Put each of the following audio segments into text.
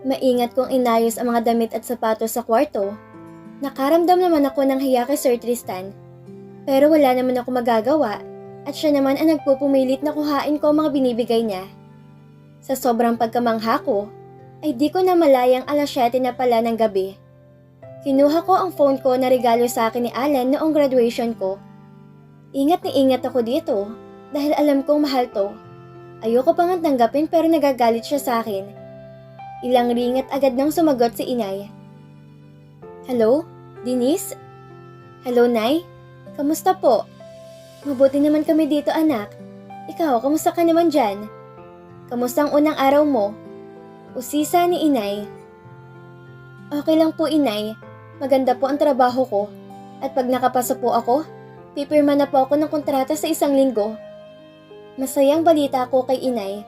Maingat kong inayos ang mga damit at sapatos sa kwarto. Nakaramdam naman ako ng hiya kay Sir Tristan. Pero wala naman ako magagawa at siya naman ang nagpupumilit na kuhain ko ang mga binibigay niya. Sa sobrang pagkamangha ko, ay di ko na malayang 7:00 na pala ng gabi. Kinuha ko ang phone ko na regalo sa akin ni Alan noong graduation ko. Ingat na ingat ako dito dahil alam kong mahal to. Ayoko pang tanggapin pero nagagalit siya sa akin. Ilang ring at agad nang sumagot si Inay. Hello? Denise? Hello, Nay? Kamusta po? Mabuti naman kami dito, anak. Ikaw, kamusta ka naman dyan? Kamusta ang unang araw mo? Usisa ni Inay. Okay lang po, Inay. Maganda po ang trabaho ko. At pag nakapasa po ako, pipirma na po ako ng kontrata sa 1 linggo. Masayang balita ko kay Inay.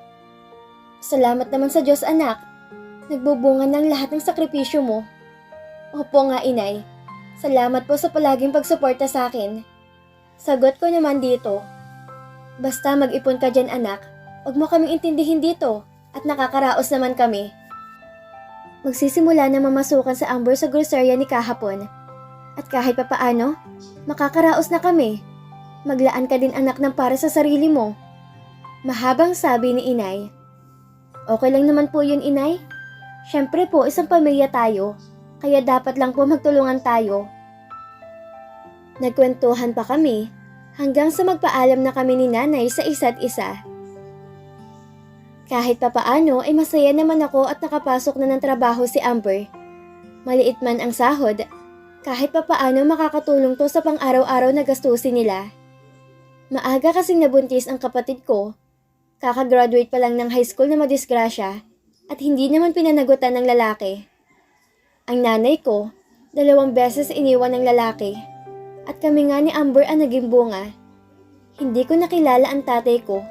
Salamat naman sa Diyos, anak. Nagbubunga ng lahat ng sakripisyo mo. Opo nga, Inay. Salamat po sa palaging pagsuporta sa akin. Sagot ko naman dito. Basta mag-ipon ka dyan, anak. Huwag mo kaming intindihin dito at nakakaraos naman kami. Magsisimula na mamasukan sa Amber sa grocerya ni kahapon. At kahit papaano, makakaraos na kami. Maglaan ka din, anak, ng para sa sarili mo. Mahabang sabi ni Inay. Okay lang naman po yun, Inay. Siyempre po, isang pamilya tayo. Kaya dapat lang po magtulungan tayo. Nagkwentuhan pa kami hanggang sa magpaalam na kami ni Nanay sa isa't isa. Kahit papaano ay masaya naman ako at nakapasok na ng trabaho si Amber. Maliit man ang sahod, kahit papaano makakatulong to sa pang-araw-araw na gastusin nila. Maaga kasing nabuntis ang kapatid ko. Kakagraduate pa lang ng high school na madisgrasya at hindi naman pinanagutan ng lalaki. Ang nanay ko, 2 beses iniwan ng lalaki at kami nga ni Amber ang naging bunga. Hindi ko nakilala ang tatay ko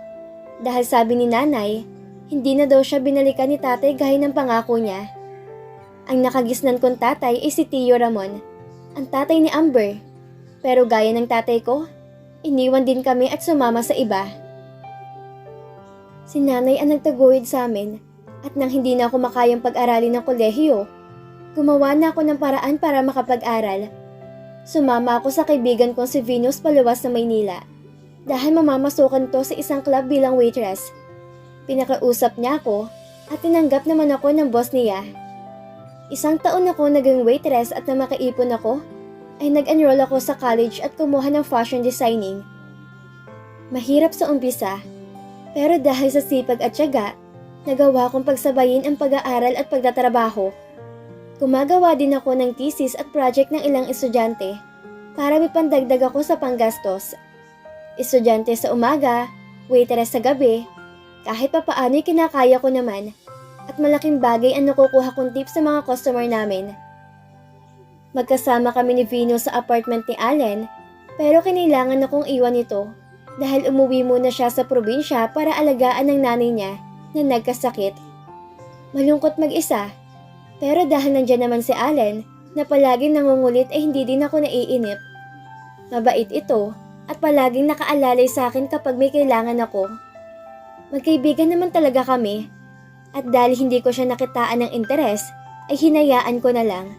dahil sabi ni nanay, hindi na daw siya binalikan ni tatay gaya ng pangako niya. Ang nakagisnan kong tatay ay si Tio Ramon, ang tatay ni Amber. Pero gaya ng tatay ko, iniwan din kami at sumama sa iba. Si nanay ang nagtaguyod sa amin at nang hindi na ako makayang pag-aralin ng kolehiyo, gumawa na ako ng paraan para makapag-aral. Sumama ako sa kaibigan kong si Venus paluwas sa Maynila dahil mamamasukan to sa isang club bilang waitress. Pinakausap niya ako at tinanggap naman ako ng boss niya. 1 taon ako naging waitress at nang makaipon ako, ay nag-enroll ako sa college at kumuha ng fashion designing. Mahirap sa umpisa, pero dahil sa sipag at tiyaga, nagawa kong pagsabayin ang pag-aaral at pagtatrabaho. Gumagawa din ako ng thesis at project ng ilang estudyante para may pandagdag ako sa panggastos. Estudyante sa umaga, waitress sa gabi, kahit papaano'y kinakaya ko naman at malaking bagay ang nakukuha kong tips sa mga customer namin. Magkasama kami ni Venus sa apartment ni Allen pero kinailangan akong iwan ito dahil umuwi muna siya sa probinsya para alagaan ng nanay niya na nagkasakit. Malungkot mag-isa pero dahil nandyan naman si Allen na palaging nangungulit ay hindi din ako naiinip. Mabait ito at palaging nakaalalay sa akin kapag may kailangan ako. Magkaibigan naman talaga kami at dahil hindi ko siya nakitaan ng interes ay hinayaan ko na lang.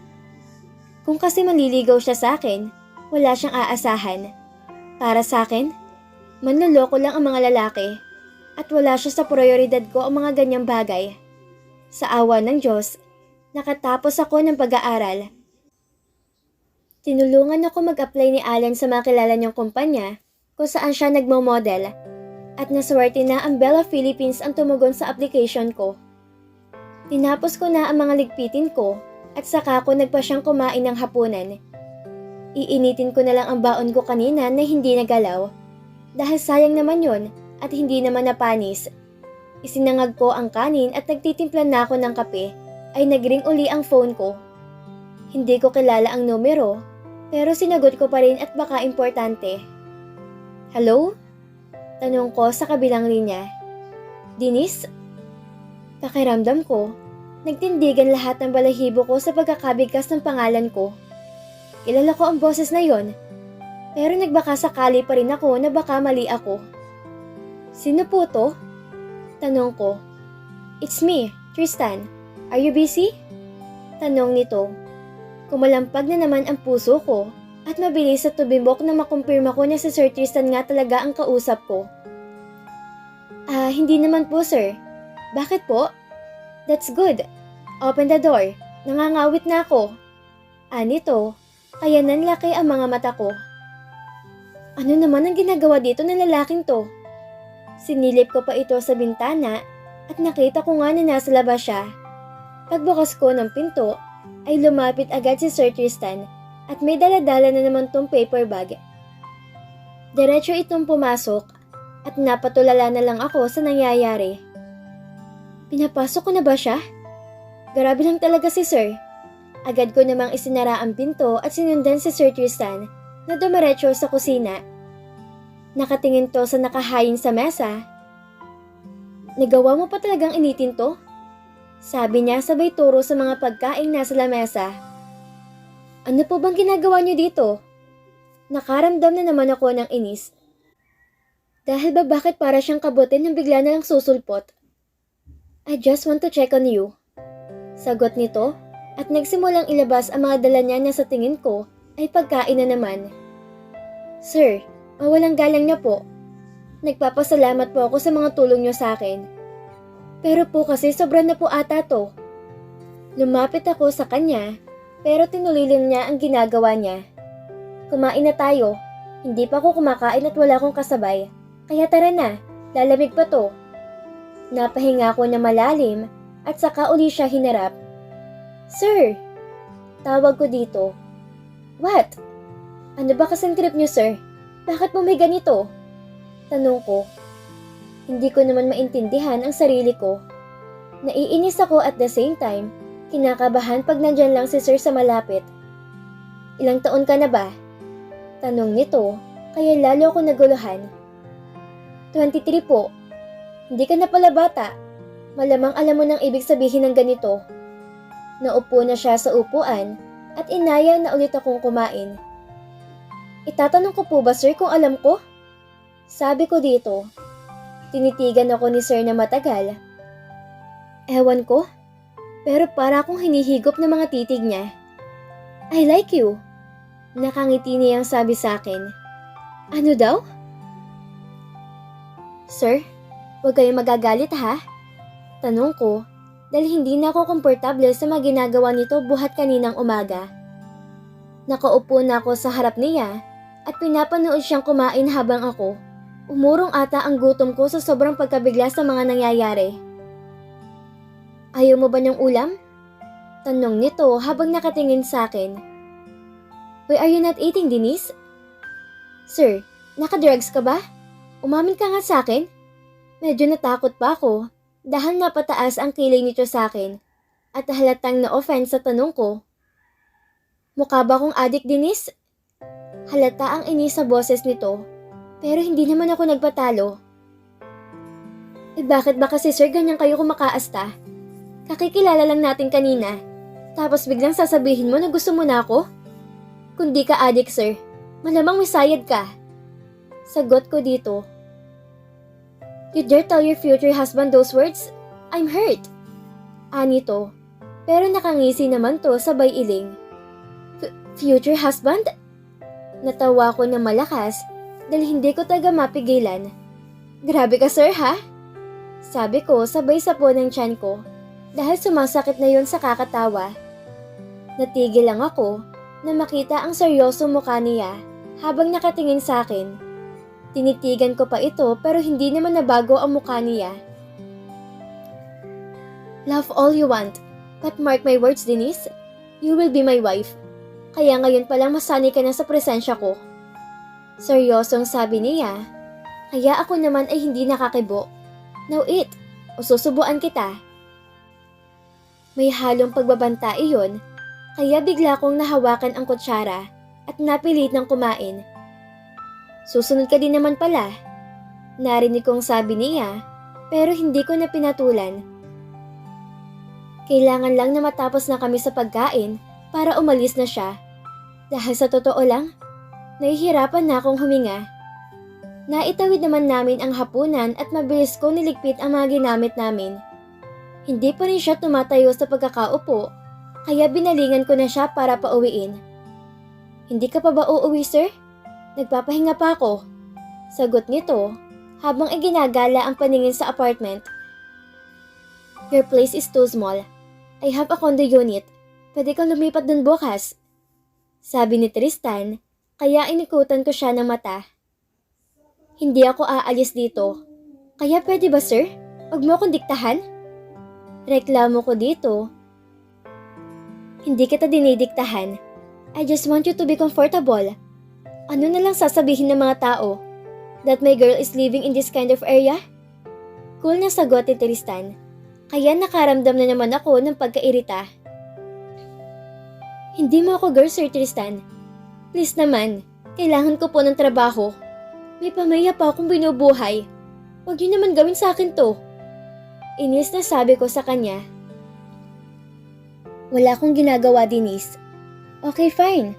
Kung kasi maliligaw siya sa akin, wala siyang aasahan. Para sa akin, manloloko lang ang mga lalaki at wala siya sa prioridad ko ang mga ganyang bagay. Sa awa ng Diyos, nakatapos ako ng pag-aaral. Tinulungan ako mag-apply ni Alan sa mga kilala niyang kumpanya kung saan siya nagmo-model at naswerte na ang Bella Philippines ang tumugon sa application ko. Tinapos ko na ang mga ligpitin ko at saka ko nagpa siyang kumain ng hapunan. Iinitin ko na lang ang baon ko kanina na hindi nagalaw dahil sayang naman yon at hindi naman napanis. Isinangag ko ang kanin at nagtitimpla na ako ng kape ay nagring uli ang phone ko. Hindi ko kilala ang numero pero sinagot ko pa rin at baka importante. Hello? Tanong ko sa kabilang linya. Denise? Pakiramdam ko, nagtindigan lahat ng balahibo ko sa pagkakabigkas ng pangalan ko. Kilala ko ang boses na yon, pero nagbaka sakali pa rin ako na baka mali ako. Sino po to? Tanong ko. It's me, Tristan. Are you busy? Tanong nito. Kumalampag na naman ang puso ko at mabilis sa tubimbok na makumpirma ko na si Sir Tristan nga talaga ang kausap ko. Hindi naman po sir. Bakit po? That's good. Open the door. Nangangawit na ako. Nito, kaya nanlaki ang mga mata ko. Ano naman ang ginagawa dito ng lalaking to? Sinilip ko pa ito sa bintana at nakita ko nga na nasa labas siya. Pagbukas ko ng pinto, ay lumapit agad si Sir Tristan at may daladala na naman tong paper bag. Diretso itong pumasok at napatulala na lang ako sa nangyayari. Pinapasok ko na ba siya? Grabe lang talaga si Sir. Agad ko namang isinara ang pinto at sinundan si Sir Tristan na dumiretso sa kusina. Nakatingin to sa nakahayin sa mesa. Nagawa mo pa talagang initin to? Sabi niya sabay turo sa mga pagkain nasa lamesa. Ano po bang ginagawa niyo dito? Nakaramdam na naman ako ng inis. Dahil ba bakit para siyang kabutin nang bigla na lang susulpot? I just want to check on you. Sagot nito at nagsimulang ilabas ang mga dala niya na sa tingin ko ay pagkain na naman. Sir, mawalang galang niya po. Nagpapasalamat po ako sa mga tulong niyo sa akin. Pero po kasi sobra na po ata to. Lumapit ako sa kanya, pero tinuloy lang niya ang ginagawa niya. Kumain na tayo. Hindi pa ako kumakain at wala akong kasabay. Kaya tara na, lalamig pa to. Napahinga ako na malalim at saka uli siya hinarap. Sir! Tawag ko dito. What? Ano ba kasing trip niyo, sir? Bakit mo may ganito? Tanong ko. Hindi ko naman maintindihan ang sarili ko. Naiinis ako at the same time, kinakabahan pag nandyan lang si Sir sa malapit. Ilang taon ka na ba? Tanong nito, kaya lalo ako naguluhan. 23 po. Hindi ka na pala bata. Malamang alam mo nang ibig sabihin ng ganito. Naupo na siya sa upuan at inaya na ulit akong kumain. Itatanong ko po ba sir kung alam ko? Sabi ko dito. Tinitigan ako ni Sir na matagal. Ewan ko, pero para akong hinihigop ng mga titig niya. I like you. Nakangiti niyang sabi sa akin. Ano daw? Sir, huwag kayong magagalit ha? Tanong ko, dahil hindi na ako komportable sa mga ginagawa nito buhat kaninang umaga. Nakaupo na ako sa harap niya at pinapanood siyang kumain habang ako. Umurong ata ang gutom ko sa sobrang pagkabigla sa mga nangyayari. Ayaw mo ba ng ulam? Tanong nito habang nakatingin sa akin. Why are you not eating, Denise? Sir, naka-drugs ka ba? Umamin ka nga sa akin. Medyo natakot pa ako dahil napataas ang kilay nito sa akin at halatang na-offense sa tanong ko. Mukha ba akong addict, Denise? Halata ang inis sa boses nito. Pero hindi naman ako nagpatalo. Bakit ba kasi sir ganyan kayo kumakaasta? Kakikilala lang natin kanina. Tapos biglang sasabihin mo na gusto mo na ako? Kung di ka addict sir, malamang may sayad ka. Sagot ko dito. You dare tell your future husband those words? I'm hurt. Anito. Pero nakangisi naman to sabay iling. Future husband? Natawa ko na malakas. Dahil hindi ko taga mapigilan. Grabe ka sir ha? Sabi ko sabay sapo ng tiyan ko dahil sumasakit na yon sa kakatawa. Natigil lang ako na makita ang seryosong mukha niya habang nakatingin sa akin. Tinitigan ko pa ito pero hindi naman nabago ang mukha niya. Love all you want, but mark my words Denise, you will be my wife. Kaya ngayon palang masanay ka na sa presensya ko. Seryosong sabi niya, kaya ako naman ay hindi nakakibo. Now eat, o susubuan kita. May halong pagbabanta iyon, kaya bigla kong nahawakan ang kutsara at napilit ng kumain. Susunod ka din naman pala. Narinig kong sabi niya, pero hindi ko na pinatulan. Kailangan lang na matapos na kami sa pagkain para umalis na siya. Dahil sa totoo lang, nahihirapan na akong huminga. Naitawid naman namin ang hapunan at mabilis ko niligpit ang mga ginamit namin. Hindi pa rin siya tumatayo sa pagkakaupo, kaya binalingan ko na siya para pauwiin. Hindi ka pa ba uuwi, sir? Nagpapahinga pa ako. Sagot nito habang iginagala ang paningin sa apartment. Your place is too small. I have a condo unit. Pwede kang lumipat dun bukas. Sabi ni Tristan, kaya inikutan ko siya ng mata. Hindi ako aalis dito. Kaya pwede ba, sir? Huwag mo akong diktahan? Reklamo ko dito. Hindi kita dinidiktahan. I just want you to be comfortable. Ano na lang sasabihin ng mga tao? That my girl is living in this kind of area? Cool na sagot ni Tristan. Kaya nakaramdam na naman ako ng pagkairita. Hindi mo ako girl, Sir Tristan. Please naman, kailangan ko po ng trabaho. May pamilya pa akong binubuhay. Huwag niyo naman gawin sa akin to. Inis na sabi ko sa kanya. Wala akong ginagawa, Denise. Okay, fine.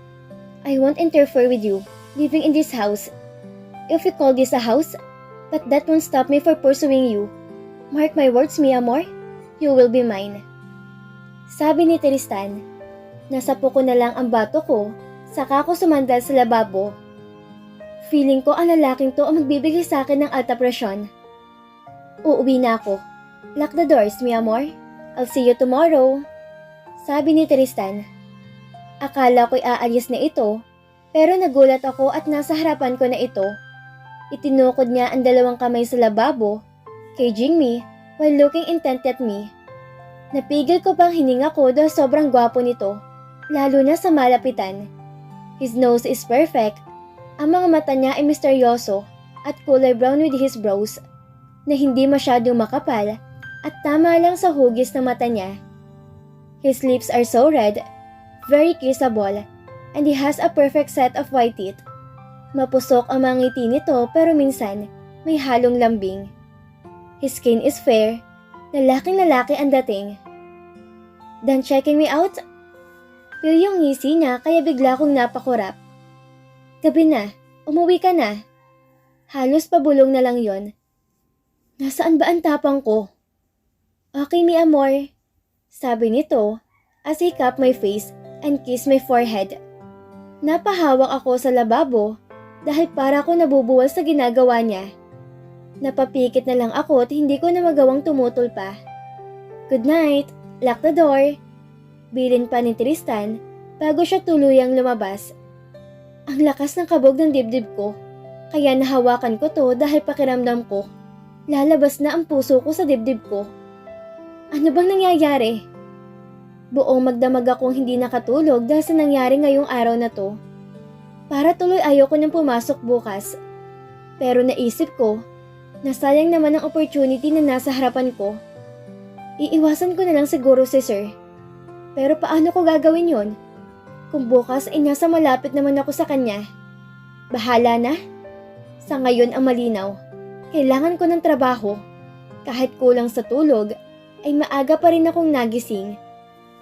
I won't interfere with you living in this house. If we call this a house, but that won't stop me for pursuing you. Mark my words, mi amor. You will be mine. Sabi ni Tristan. Nasapo ko na lang ang bato ko, saka ko sumandal sa lababo. Feeling ko ang lalaking to ang magbibigay sa akin ng alta presyon. Uuwi na ako. Lock the doors, mi amor. I'll see you tomorrow. Sabi ni Tristan. Akala ko'y aalis na ito, pero nagulat ako at nasa harapan ko na ito. Itinukod niya ang dalawang kamay sa lababo, caging me while looking intently at me. Napigil ko pang hininga ko dahil sobrang gwapo nito, lalo na sa malapitan. His nose is perfect. Ang mga mata niya ay misteryoso at kulay brown with his brows na hindi masyadong makapal at tama lang sa hugis ng mata niya. His lips are so red, very kissable, and he has a perfect set of white teeth. Mapusok ang mga ngiti nito pero minsan may halong lambing. His skin is fair, lalaking lalaki ang dating. Done checking me out? Pil yung ngisi niya kaya bigla kong napakurap. Gabi na, umuwi ka na. Halos pabulong na lang yon. Nasaan ba ang tapang ko? Okay, mi amor. Sabi nito as he cupped my face and kissed my forehead. Napahawak ako sa lababo dahil para ko nabubuwal sa ginagawa niya. Napapikit na lang ako at hindi ko na magawang tumutol pa. Good night, lock the door. Bilin pa ni Tristan bago siya tuluyang lumabas. Ang lakas ng kabog ng dibdib ko, kaya nahawakan ko to dahil pakiramdam ko. Lalabas na ang puso ko sa dibdib ko. Ano bang nangyayari? Buong magdamag akong hindi nakatulog dahil sa nangyari ngayong araw na to. Para tuloy ayoko nang pumasok bukas. Pero naisip ko, nasayang naman ang opportunity na nasa harapan ko. Iiwasan ko na lang siguro si Sir. Pero paano ko gagawin yon? Kung bukas ay nasa malapit naman ako sa kanya. Bahala na. Sa ngayon ang malinaw. Kailangan ko ng trabaho. Kahit kulang sa tulog, ay maaga pa rin akong nagising.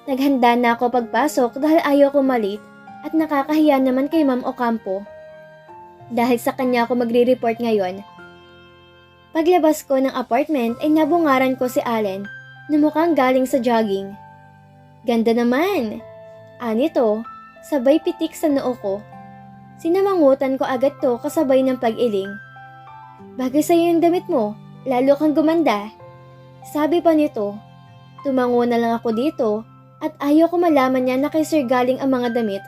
Naghanda na ako pagpasok dahil ayaw ko malit at nakakahiya naman kay Ma'am Ocampo. Dahil sa kanya ako magre-report ngayon. Paglabas ko ng apartment ay nabungaran ko si Allen na mukhang galing sa jogging. Ganda naman! Anito, sabay pitik sa noo ko. Sinamangutan ko agad to kasabay ng pag-iling. Bagay sa'yo yung damit mo, lalo kang gumanda. Sabi pa nito, tumango na lang ako dito at ayaw ko malaman niya na kay Sir galing ang mga damit.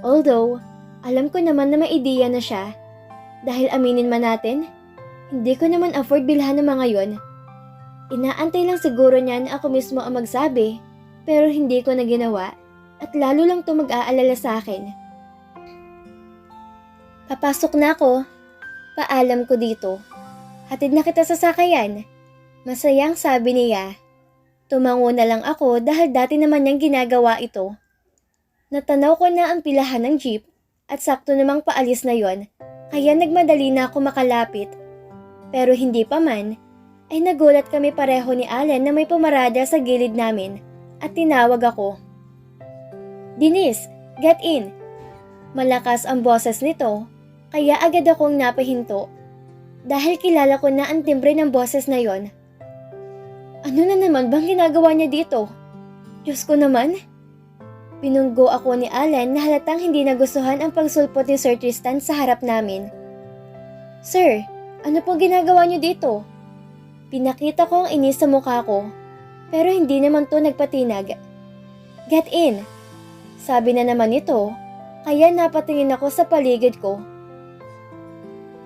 Although, alam ko naman na may ideya na siya. Dahil aminin man natin, hindi ko naman afford bilhan ng mga yon. Inaantay lang siguro niya na ako mismo ang magsabi, pero hindi ko na ginawa at lalo lang to mag-aalala sa akin. Papasok na ako. Paalam ko dito. Hatid na kita sa sakayan. Masayang sabi niya. Tumango na lang ako dahil dati naman niyang ginagawa ito. Natanaw ko na ang pilahan ng jeep at sakto namang paalis na yon, kaya nagmadali na ako makalapit. Pero hindi pa man, ay nagulat kami pareho ni Allen na may pumarada sa gilid namin at tinawag ako. Denise, get in! Malakas ang boses nito, kaya agad akong napahinto. Dahil kilala ko na ang timbre ng boses na yon. Ano na naman bang ginagawa niya dito? Diyos ko naman. Pinunggo ako ni Alan na halatang hindi nagustuhan ang pagsulpot ni Sir Tristan sa harap namin. Sir, ano po ginagawa niyo dito? Pinakita ko ang inis sa mukha ko, pero hindi naman to nagpatinag. Get in! Sabi na naman ito, kaya napatingin ako sa paligid ko.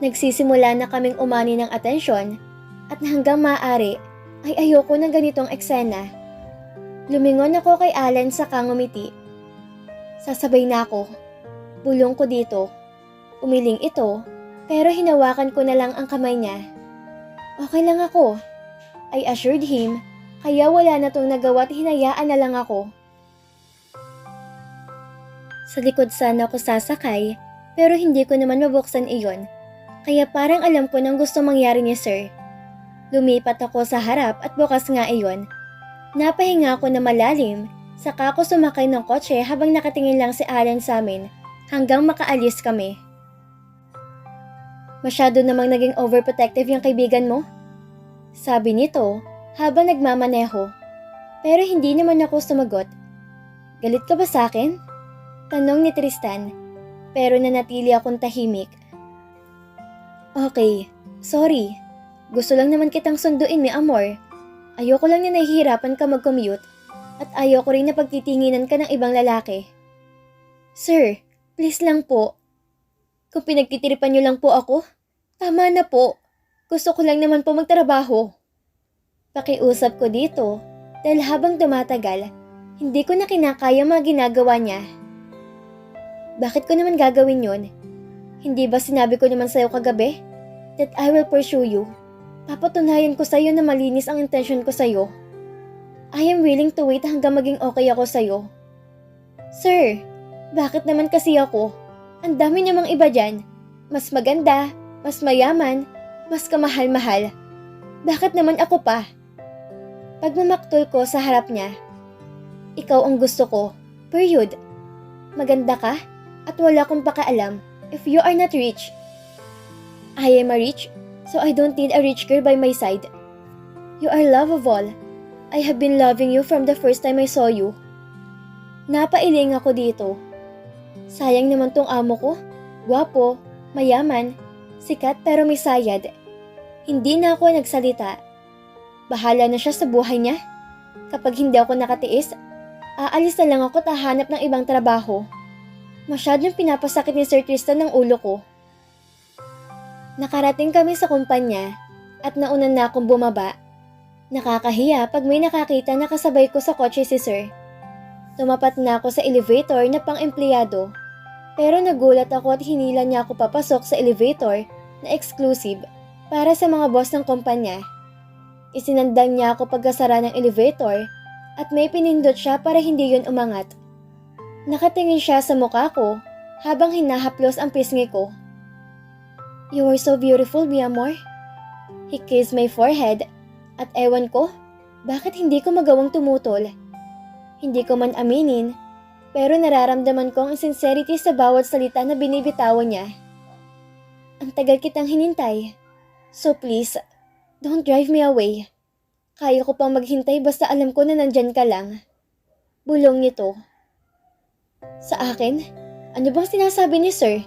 Nagsisimula na kaming umani ng atensyon at hanggang maaari ay ayoko ng ganitong eksena. Lumingon ako kay Alan sa ngumiti. Sasabay na ako. Bulong ko dito. Umiling ito, pero hinawakan ko na lang ang kamay niya. Okay lang ako, I assured him, kaya wala na tong nagawa at hinayaan na lang ako. Sa likod sana ako sasakay, pero hindi ko naman mabuksan iyon, kaya parang alam ko nang gusto mangyari ni Sir. Lumipat ako sa harap at bukas nga iyon. Napahinga ako na malalim, saka ako sumakay ng kotse habang nakatingin lang si Alan sa amin hanggang makaalis kami. Masyado namang naging overprotective yung kaibigan mo? Sabi nito habang nagmamaneho, pero hindi naman ako sumagot. Galit ka ba sa akin? Tanong ni Tristan, pero nanatili akong tahimik. Okay, sorry. Gusto lang naman kitang sunduin, mi amor. Ayoko lang na nahihirapan ka mag-commute at ayoko rin na pagtitinginan ka ng ibang lalaki. Sir, please lang po. Kung pinagtitiripan niyo lang po ako, tama na po. Gusto ko lang naman po magtrabaho. Pakiusap ko dito dahil habang tumatagal, hindi ko na kinakaya mga ginagawa niya. Bakit ko naman gagawin yon? Hindi ba sinabi ko naman sa'yo kagabi that I will pursue you? Papatunayan ko sa'yo na malinis ang intention ko sa'yo. I am willing to wait hanggang maging okay ako sa'yo. Sir, bakit naman kasi ako? Ang dami namang iba dyan. Mas maganda, mas mayaman, mas kamahal-mahal. Bakit naman ako pa? Pagmamaktol ko sa harap niya. Ikaw ang gusto ko. Period. Maganda ka? At wala kong pakaalam if you are not rich. I am a rich, so I don't need a rich girl by my side. You are lovable. I have been loving you from the first time I saw you. Napailing ako dito. Sayang naman tong amo ko. Gwapo, mayaman, sikat pero may sayad. Hindi na ako nagsalita. Bahala na siya sa buhay niya. Kapag hindi ako nakatiis, aalis na lang ako at hahanap ng ibang trabaho. Masyadong pinapasakit ni Sir Tristan ng ulo ko. Nakarating kami sa kumpanya at nauna na akong bumaba. Nakakahiya pag may nakakita na kasabay ko sa kotse si Sir. Tumapat na ako sa elevator na pang-empleyado. Pero nagulat ako at hinila niya ako papasok sa elevator na exclusive para sa mga boss ng kumpanya. Isinandang niya ako pagkasara ng elevator at may pinindot siya para hindi yun umangat. Nakatingin siya sa mukha ko habang hinahaplos ang pisngi ko. You are so beautiful, mi amor. He kissed my forehead at ewan ko, bakit hindi ko magawang tumutol. Hindi ko man aminin, pero nararamdaman ko ang sincerity sa bawat salita na binibitawan niya. Ang tagal kitang hinintay. So please, don't drive me away. Kaya ko pang maghintay basta alam ko na nandyan ka lang. Bulong nito. Sa akin? Ano bang sinasabi ni Sir?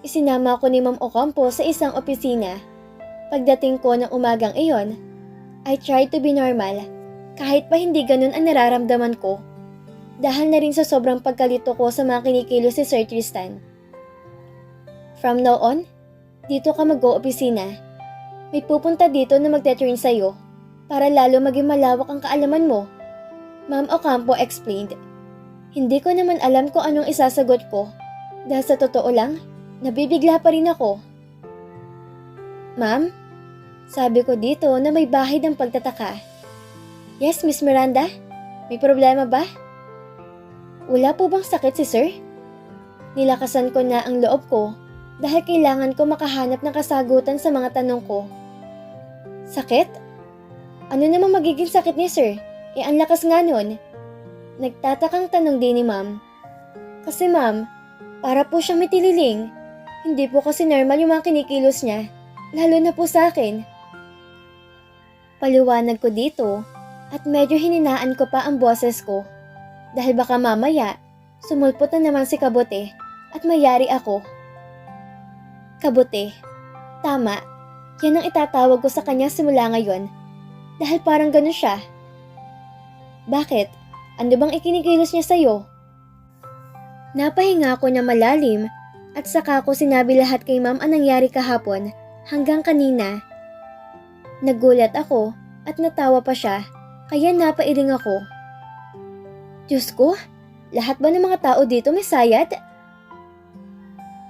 Isinama ko ni Ma'am Ocampo sa isang opisina. Pagdating ko ng umagang iyon, I tried to be normal, kahit pa hindi ganun ang nararamdaman ko. Dahil na rin sa sobrang pagkalito ko sa mga kinikilos si Sir Tristan. From now on, dito ka mag-o-opisina. May pupunta dito na magte-turn sa'yo para lalo maging malawak ang kaalaman mo. Ma'am Ocampo explained. Hindi ko naman alam kung anong isasagot ko dahil sa totoo lang, nabibigla pa rin ako. Ma'am? Sabi ko dito na may bahid ng pagtataka. Yes, Miss Miranda? May problema ba? Wala po bang sakit si Sir? Nilakasan ko na ang loob ko dahil kailangan ko makahanap ng kasagutan sa mga tanong ko. Sakit? Ano naman magiging sakit ni Sir? Ang lakas nga nun. Nagtatakang tanong din ni Ma'am. Kasi Ma'am, para po siyang mitililing. Hindi po kasi normal yung mga kinikilos niya, lalo na po sa akin. Paliwanag ko dito at medyo hininaan ko pa ang boses ko dahil baka mamaya sumulpot na naman si Kabute at mayari ako. Kabute, tama, yan ang itatawag ko sa kanya simula ngayon dahil parang ganun siya. Bakit? Ano bang ikinikilos niya sa'yo? Napahinga ako na malalim at saka ko sinabi lahat kay ma'am ang nangyari kahapon hanggang kanina. Nagulat ako at natawa pa siya kaya napailing ako. Diyos ko, lahat ba ng mga tao dito may sayad?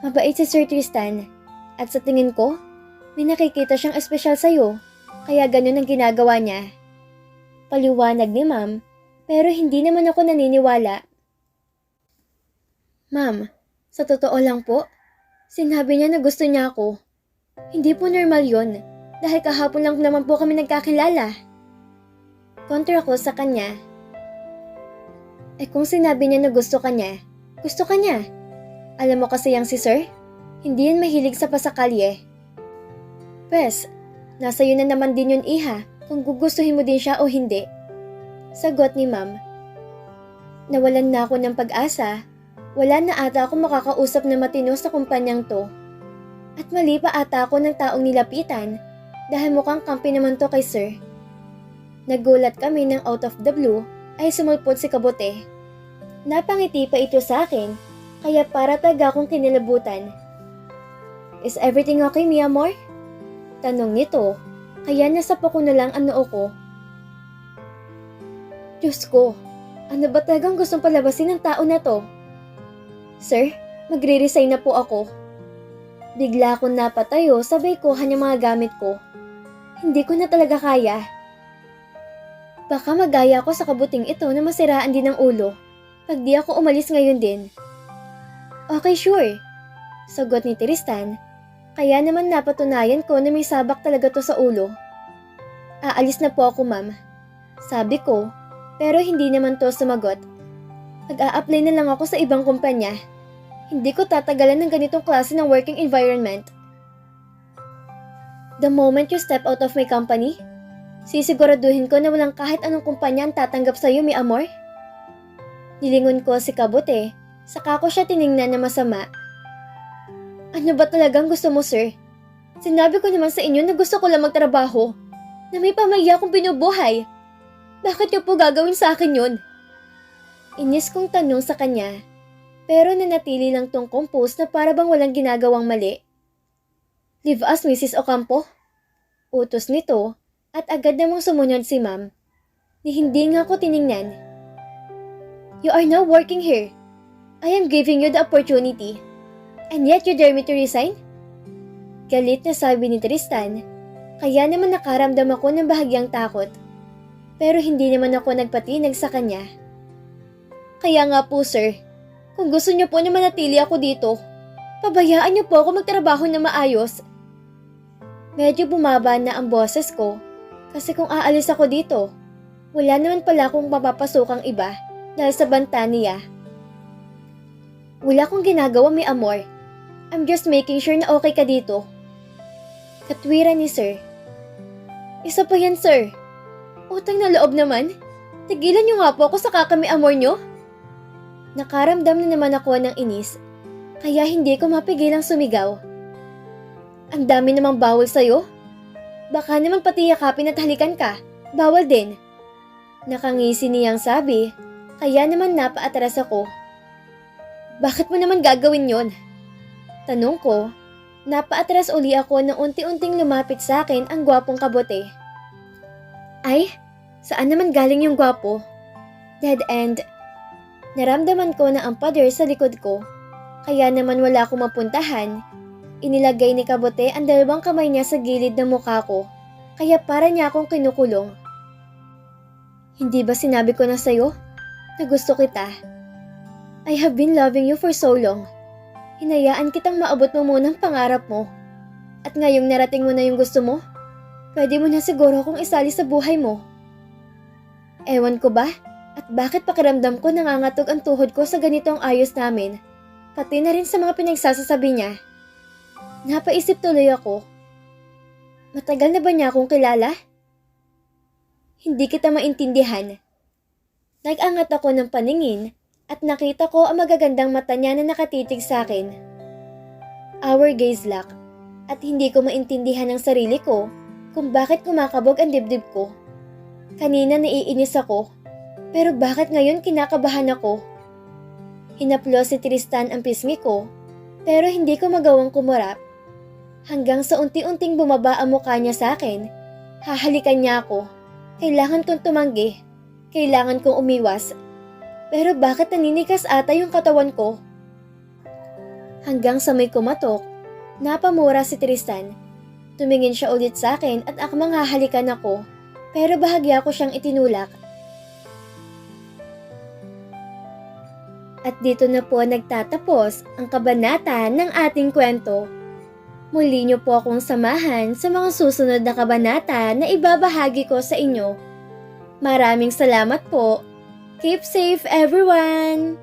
Mabait si Sir Tristan at sa tingin ko, may nakikita siyang espesyal sa'yo kaya ganun ang ginagawa niya. Paliwanag ni ma'am pero hindi naman ako naniniwala. Ma'am, sa totoo lang po, sinabi niya na gusto niya ako. Hindi po normal yon dahil kahapon lang naman po kami nagkakilala. Kontra ko sa kanya. Kung sinabi niya na gusto ka niya, gusto ka niya. Alam mo kasi yang si Sir, hindi yan mahilig sa pasakalye. Pwes, nasa iyo na naman din yun iha kung gugustuhin mo din siya o hindi. Sagot ni ma'am. Nawalan na ako ng pag-asa. Wala na ata ako makakausap na matino sa kumpanyang to. At mali pa ata ako ng taong nilapitan dahil mukhang kampi naman to kay Sir. Nagulat kami ng out of the blue ay sumulpot si Kabute. Napangiti pa ito sa akin kaya para taga akong kinilabutan. Is everything okay, mi amor? Tanong nito kaya nasapa ko na lang ang noo ko. Diyos ko, ano ba talagang gustong palabasin ng tao na to? Sir, magre-resign na po ako. Bigla akong napatayo sabay kuha ng mga gamit ko. Hindi ko na talaga kaya. Baka magaya ako sa kabuting ito na masiraan din ang ulo pag di ako umalis ngayon din. Okay, sure. Sagot ni Tristan. Kaya naman napatunayan ko na may sabak talaga to sa ulo. Aalis na po ako, ma'am. Sabi ko, pero hindi naman to sumagot. Nag-a-apply na lang ako sa ibang kumpanya. Hindi ko tatagalan ng ganitong klase ng working environment. The moment you step out of my company, sisiguraduhin ko na walang kahit anong kumpanya ang tatanggap sa iyo, mi amor. Nilingon ko si Kabute, saka ko siya tiningnan na masama. Ano ba talagang gusto mo, sir? Sinabi ko naman sa inyo na gusto ko lang magtrabaho, na may pamilya akong binubuhay. Bakit niyo po gagawin sa akin yun? Inis kong tanong sa kanya, pero nanatili lang tong compose na para bang walang ginagawang mali. Leave us, Mrs. Ocampo. Utos nito at agad namang sumunod si ma'am. Ni hindi nga ko tiningnan. You are now working here. I am giving you the opportunity. And yet you dare me to resign? Galit na sabi ni Tristan, kaya naman nakaramdam ako ng bahagyang takot. Pero hindi naman ako nagpatinag sa kanya. Kaya nga po, sir, kung gusto niyo po na manatili ako dito, pabayaan niyo po ako magtrabaho na maayos. Medyo bumaba na ang boses ko kasi kung aalis ako dito, wala naman pala akong mapapasukang iba dahil sa banta niya. Wala akong ginagawa, may amor. I'm just making sure na okay ka dito. Katwiran ni sir. Isa pa yan, sir. Utang na loob naman. Tigilan niyo nga po ako sa kakami amor niyo. Nakaramdam na naman ako ng inis, kaya hindi ko mapigilang sumigaw. Ang dami namang bawal sa'yo. Baka naman pati yakapin at halikan ka. Bawal din. Nakangisi niyang sabi, kaya naman napaatras ako. Bakit mo naman gagawin yon? Tanong ko, napaatras uli ako nang unti-unting lumapit sa akin ang gwapong Kabute. Ay, saan naman galing yung gwapo? Dead end. Naramdaman ko na ang pader sa likod ko, kaya naman wala akong mapuntahan. Inilagay ni Kabute ang dalawang kamay niya sa gilid ng mukha ko, kaya para niya akong kinukulong. Hindi ba sinabi ko na sa'yo na gusto kita? I have been loving you for so long. Hinayaan kitang maabot mo muna ang pangarap mo. At ngayong narating mo na yung gusto mo, pwede mo na siguro akong isali sa buhay mo. Ewan ko ba? At bakit pakiramdam ko nangangatog ang tuhod ko sa ganitong ayos namin, pati na rin sa mga pinagsasasabi niya. Napaisip tuloy ako. Matagal na ba niya akong kilala? Hindi kita maintindihan. Nag-angat ako ng paningin at nakita ko ang magagandang mata niya na nakatitig sa akin. Our gaze locked at hindi ko maintindihan ang sarili ko kung bakit kumakabog ang dibdib ko. Kanina naiinis ako, pero bakit ngayon kinakabahan ako? Hinaplos si Tristan ang pisngi ko, pero hindi ko magawang kumurap. Hanggang sa unti-unting bumaba ang mukha niya sa akin, hahalikan niya ako. Kailangan kong tumanggi. Kailangan kong umiwas. Pero bakit naninigas ata yung katawan ko? Hanggang sa may kumatok, napamura si Tristan. Tumingin siya ulit sa akin at akmang hahalikan ako. Pero bahagya ko siyang itinulak. At dito na po nagtatapos ang kabanata ng ating kwento. Muli niyo po akong samahan sa mga susunod na kabanata na ibabahagi ko sa inyo. Maraming salamat po. Keep safe everyone!